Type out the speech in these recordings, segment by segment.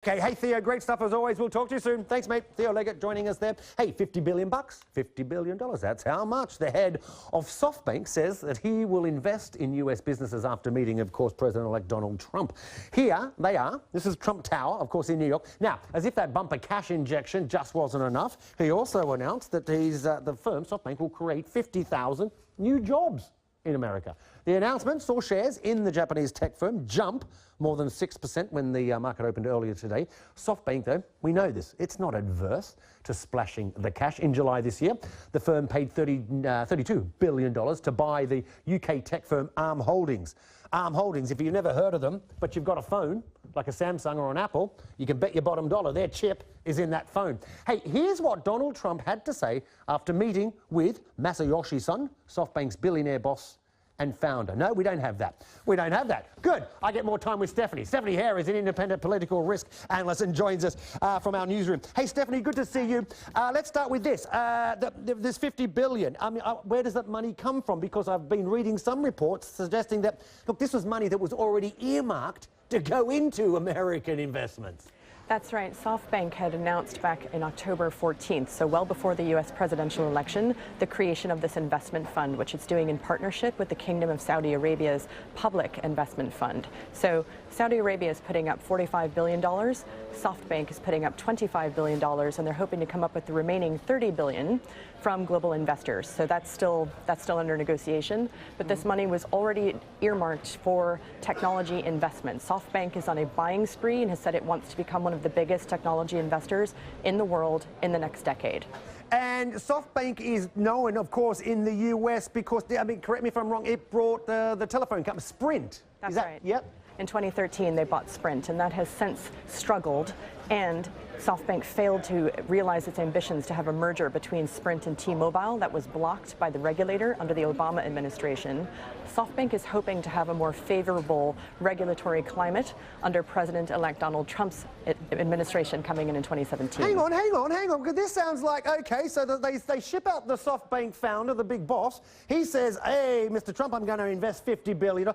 Okay, hey Theo, great stuff as always. We'll talk to you soon. Thanks, mate. Theo Leggett joining us there. Hey, $50 billion bucks, $50 billion. That's how much. The head of SoftBank says that he will invest in US businesses after meeting, of course, President-elect Donald Trump. Here they are. This is Trump Tower, of course, in New York. Now, as if that bumper cash injection just wasn't enough, he also announced that the firm, SoftBank, will create 50,000 new jobs in America. The announcement saw shares in the Japanese tech firm jump more than 6% when the market opened earlier today. SoftBank, though, we know this, it's not adverse to splashing the cash. In July this year, the firm paid $32 billion to buy the UK tech firm Arm Holdings. Arm Holdings, if you've never heard of them, but you've got a phone, like a Samsung or an Apple, you can bet your bottom dollar their chip is in that phone. Hey, here's what Donald Trump had to say after meeting with Masayoshi Son, SoftBank's billionaire boss and founder. No, we don't have that. We don't have that. Good. I get more time with Stephanie. Stephanie Hare is an independent political risk analyst and joins us from our newsroom. Hey, Stephanie, good to see you. Let's start with this. This $50 billion. I mean, where does that money come from? Because I've been reading some reports suggesting that, look, this was money that was already earmarked to go into American investments. That's right. SoftBank had announced back in October 14th, so well before the U.S. presidential election, the creation of this investment fund, which it's doing in partnership with the Kingdom of Saudi Arabia's public investment fund. So Saudi Arabia is putting up $45 billion, SoftBank is putting up $25 billion, and they're hoping to come up with the remaining $30 billion from global investors. So that's still under negotiation. But this money was already earmarked for technology investment. SoftBank is on a buying spree and has said it wants to become one of the biggest technology investors in the world in the next decade. And SoftBank is known, of course, in the US because, I mean, correct me if I'm wrong, it brought the telephone company Sprint. That's right. Yep. In 2013, they bought Sprint, and that has since struggled, and SoftBank failed to realize its ambitions to have a merger between Sprint and T-Mobile that was blocked by the regulator under the Obama administration. SoftBank is hoping to have a more favorable regulatory climate under President-elect Donald Trump's administration coming in 2017. Hang on, because this sounds like, okay, so they ship out the SoftBank founder, the big boss. He says, hey, Mr. Trump, I'm going to invest $50 billion.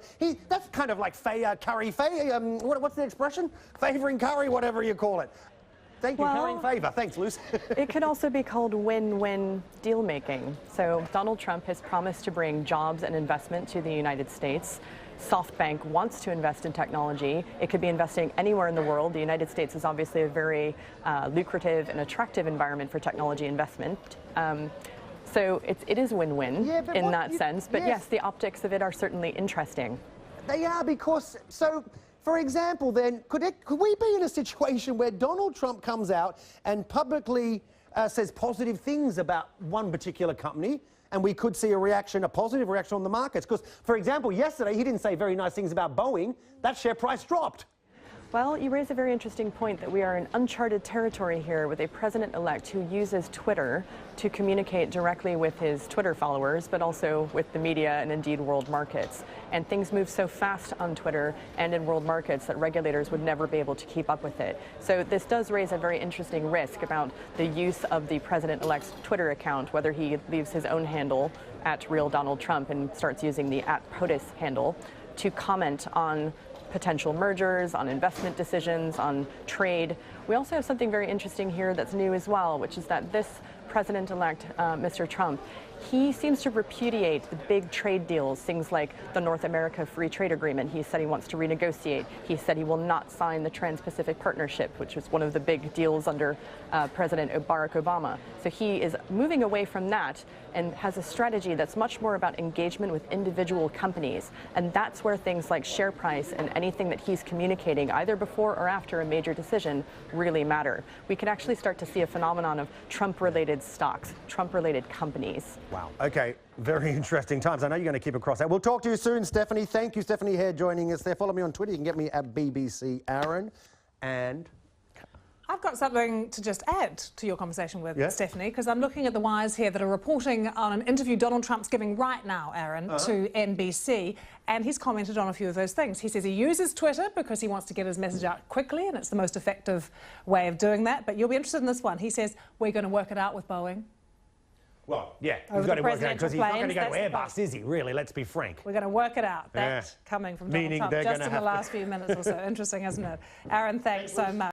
That's kind of like what's the expression? Favoring curry, whatever you call it. Thank you, currying favour. Thanks, Luce. It could also be called win-win deal-making. So Donald Trump has promised to bring jobs and investment to the United States. SoftBank wants to invest in technology. It could be investing anywhere in the world. The United States is obviously a very lucrative and attractive environment for technology investment. So it is win-win in that sense. But yes, the optics of it are certainly interesting. They are, because, so, for example, then, could we be in a situation where Donald Trump comes out and publicly says positive things about one particular company, and we could see a positive reaction on the markets? Because, for example, yesterday he didn't say very nice things about Boeing. That share price dropped. Well, you raise a very interesting point that we are in uncharted territory here with a president-elect who uses Twitter to communicate directly with his Twitter followers, but also with the media and indeed world markets. And things move so fast on Twitter and in world markets that regulators would never be able to keep up with it. So this does raise a very interesting risk about the use of the president-elect's Twitter account, whether he leaves his own handle at Real Donald Trump and starts using the @POTUS handle to comment on potential mergers, on investment decisions, on trade. We also have something very interesting here that's new as well, which is that this president-elect, Mr. Trump, he seems to repudiate the big trade deals, things like the North America Free Trade Agreement. He said he wants to renegotiate. He said he will not sign the Trans-Pacific Partnership, which was one of the big deals under President Barack Obama. So he is moving away from that and has a strategy that's much more about engagement with individual companies. And that's where things like share price and anything that he's communicating, either before or after a major decision, really matter. We could actually start to see a phenomenon of Trump-related stocks, Trump-related companies. Wow. Okay. Very interesting times. I know you're going to keep across that. We'll talk to you soon, Stephanie. Thank you, Stephanie Hare, joining us there. Follow me on Twitter. You can get me at BBC Aaron. And I've got something to just add to your conversation with Stephanie, because I'm looking at the wires here that are reporting on an interview Donald Trump's giving right now, Aaron, to NBC, and he's commented on a few of those things. He says he uses Twitter because he wants to get his message out quickly, and it's the most effective way of doing that. But you'll be interested in this one. He says, we're going to work it out with Boeing. Well, yeah, he's got to work it out because he's not going to go to Airbus, is he, really? Let's be frank. We're going to work it out. That's coming from Donald Trump just in the last few minutes or so. Interesting, isn't it? Aaron, thanks so much.